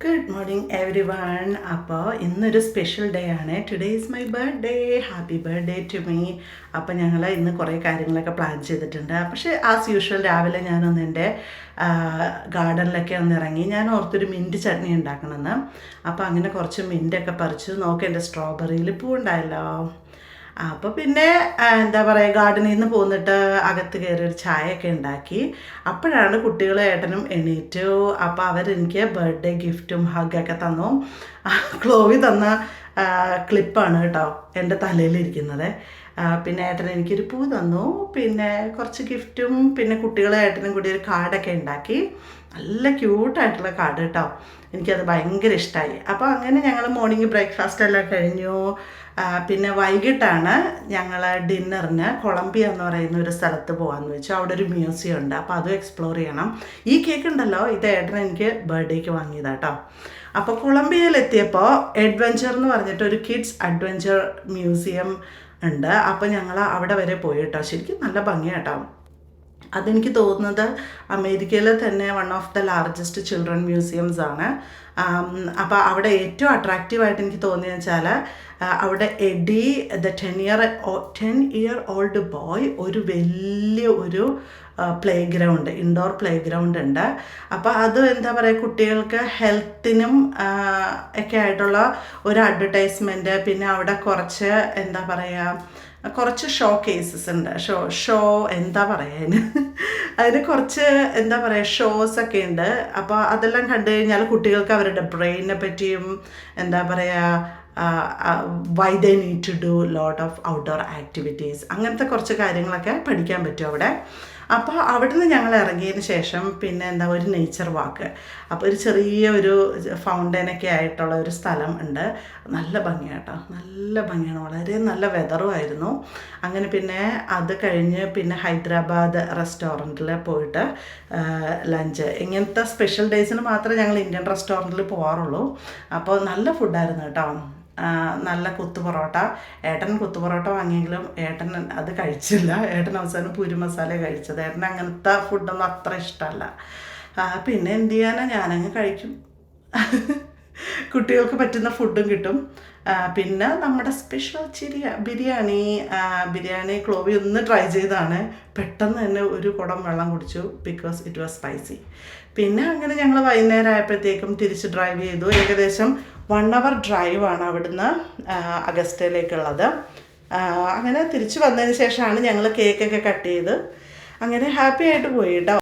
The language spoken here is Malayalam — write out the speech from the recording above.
Good morning everyone. അപ്പോൾ ഇന്നൊരു സ്പെഷ്യൽ ഡേ ആണ്. Today is my birthday. Happy birthday to me. അപ്പോൾ ഞങ്ങൾ ഇന്ന് കുറേ കാര്യങ്ങളൊക്കെ പ്ലാൻ ചെയ്തിട്ടുണ്ട്. പക്ഷേ ആസ് യൂഷ്വൽ രാവിലെ ഞാനൊന്ന് എൻ്റെ ഗാർഡനിലൊക്കെ ഒന്ന് ഇറങ്ങി. ഞാൻ ഓർത്തൊരു മിൻറ്റ് ചട്നി ഉണ്ടാക്കണമെന്ന്. അപ്പോൾ അങ്ങനെ കുറച്ച് മിൻറ്റൊക്കെ പറിച്ചു. നോക്കി എൻ്റെ സ്ട്രോബെറിയിൽ പൂവുണ്ടായല്ലോ. അപ്പോൾ പിന്നെ എന്താ പറയുക, ഗാർഡനിൽ നിന്ന് പോന്നിട്ട് അകത്ത് കയറി ഒരു ചായയൊക്കെ ഉണ്ടാക്കി. അപ്പോഴാണ് കുട്ടികളും ഏട്ടനും എണീറ്റു. അപ്പോൾ അവരെനിക്ക് ബർത്ത്ഡേ ഗിഫ്റ്റും ഹഗ്ഗൊക്കെ തന്നു. ക്ലോവി തന്ന ക്ലിപ്പാണ് കേട്ടോ എൻ്റെ തലയിലിരിക്കുന്നത്. പിന്നെ ഏട്ടൻ എനിക്കൊരു പൂ തന്നു, പിന്നെ കുറച്ച് ഗിഫ്റ്റും, പിന്നെ കുട്ടികളും ഏട്ടനും കൂടി ഒരു കാർഡൊക്കെ ഉണ്ടാക്കി. നല്ല ക്യൂട്ടായിട്ടുള്ള കാർഡ് കേട്ടോ. എനിക്കത് ഭയങ്കര ഇഷ്ടമായി. അപ്പോൾ അങ്ങനെ ഞങ്ങൾ മോർണിംഗ് ബ്രേക്ക്ഫാസ്റ്റ് എല്ലാം കഴിഞ്ഞു. പിന്നെ വൈകിട്ടാണ് ഞങ്ങൾ ഡിന്നറിന് കൊളംബിയ എന്ന് പറയുന്ന ഒരു സ്ഥലത്ത് പോകാമെന്ന് വെച്ചു. അവിടെ ഒരു മ്യൂസിയം ഉണ്ട്, അപ്പോൾ അതും എക്സ്പ്ലോർ ചെയ്യണം. ഈ കേക്ക് ഉണ്ടല്ലോ, ഇത് ഏട്ടൻ എനിക്ക് ബർത്ത്ഡേക്ക് വാങ്ങിയതാണ് കേട്ടോ. അപ്പോൾ കൊളംബിയയിലെത്തിയപ്പോൾ അഡ്വഞ്ചർ എന്ന് പറഞ്ഞിട്ട് ഒരു കിഡ്സ് അഡ്വഞ്ചർ മ്യൂസിയം ഉണ്ട്. അപ്പോൾ ഞങ്ങൾ അവിടെ വരെ പോയി കേട്ടോ. ശരിക്കും നല്ല ഭംഗിയാട്ടോ. അതെനിക്ക് തോന്നുന്നത് അമേരിക്കയിലെ തന്നെ one of the largest children museums ആണ്. അപ്പോൾ അവിടെ ഏറ്റവും അട്രാക്റ്റീവായിട്ട് എനിക്ക് തോന്നിയെന്ന് വെച്ചാൽ അവിടെ AD the 10-year old boy ഒരു വലിയ ഒരു play ground, indoor play ground ഉണ്ട്. അപ്പോൾ അത് എന്താ പറയുക, കുട്ടികൾക്ക് ഹെൽത്തിനും ഒക്കെ ആയിട്ടുള്ള ഒരു അഡ്വർടൈസ്മെൻറ്റ്. പിന്നെ അവിടെ കുറച്ച് എന്താ പറയുക, കുറച്ച് ഷോ കേസസ് ഉണ്ട്. ഷോ എന്താ പറയുക, അതിന് കുറച്ച് എന്താ പറയുക ഷോസൊക്കെ ഉണ്ട്. അപ്പോൾ അതെല്ലാം കണ്ടു കഴിഞ്ഞാൽ കുട്ടികൾക്ക് അവരുടെ ബ്രെയിനിനെ പറ്റിയും എന്താ പറയുക, why they need to do lot of outdoor activities, അങ്ങനത്തെ കുറച്ച് കാര്യങ്ങളൊക്കെ പഠിക്കാൻ പറ്റും അവിടെ. അപ്പോൾ അവിടെ നിന്ന് ഞങ്ങൾ ഇറങ്ങിയതിന് ശേഷം പിന്നെ എന്താ ഒരു നേച്ചർ വാക്ക്. അപ്പോൾ ഒരു ചെറിയ ഒരു ഫൗണ്ടനൊക്കെ ആയിട്ടുള്ള ഒരു സ്ഥലം ഉണ്ട്. നല്ല ഭംഗിയാട്ടോ, നല്ല ഭംഗിയാണ്. വളരെ നല്ല വെതറുമായിരുന്നു. അങ്ങനെ പിന്നെ അത് കഴിഞ്ഞ് പിന്നെ ഹൈദരാബാദ് റെസ്റ്റോറൻറ്റിൽ പോയിട്ട് ലഞ്ച്. ഇങ്ങനത്തെ സ്പെഷ്യൽ ഡേയ്സിന് മാത്രമേ ഞങ്ങൾ ഇന്ത്യൻ റെസ്റ്റോറൻറ്റിൽ പോകാറുള്ളൂ. അപ്പോൾ നല്ല ഫുഡായിരുന്നു കേട്ടോ. നല്ല കുത്തു പൊറോട്ട. ഏട്ടൻ കുത്തു പൊറോട്ട വാങ്ങിയെങ്കിലും ഏട്ടൻ അത് കഴിച്ചില്ല. ഏട്ടൻ അവസാനം പൂരി മസാല കഴിച്ചത്. ഏട്ടൻ അങ്ങനത്തെ ഫുഡൊന്നും അത്ര ഇഷ്ടമല്ല. പിന്നെ എന്ത് ചെയ്യാനാ, ഞാനങ്ങ് കഴിക്കും. കുട്ടികൾക്ക് പറ്റുന്ന ഫുഡും കിട്ടും. പിന്നെ നമ്മുടെ സ്പെഷ്യൽ ബിരിയാണി ക്ലോവി ഒന്ന് ട്രൈ ചെയ്താണ്. പെട്ടെന്ന് തന്നെ ഒരു കുടം വെള്ളം കുടിച്ചു, ബിക്കോസ് ഇറ്റ് വാസ് സ്പൈസി. പിന്നെ അങ്ങനെ ഞങ്ങൾ വൈകുന്നേരം ആയപ്പോഴത്തേക്കും തിരിച്ച് ഡ്രൈവ് ചെയ്തു. ഏകദേശം 1 hour ഡ്രൈവാണ് അവിടുന്ന് അഗസ്റ്റയിലേക്കുള്ളത്. അങ്ങനെ തിരിച്ച് വന്നതിന് ശേഷമാണ് ഞങ്ങൾ കേക്കൊക്കെ കട്ട് ചെയ്ത് അങ്ങനെ ഹാപ്പി ആയിട്ട് പോയി കേട്ടോ.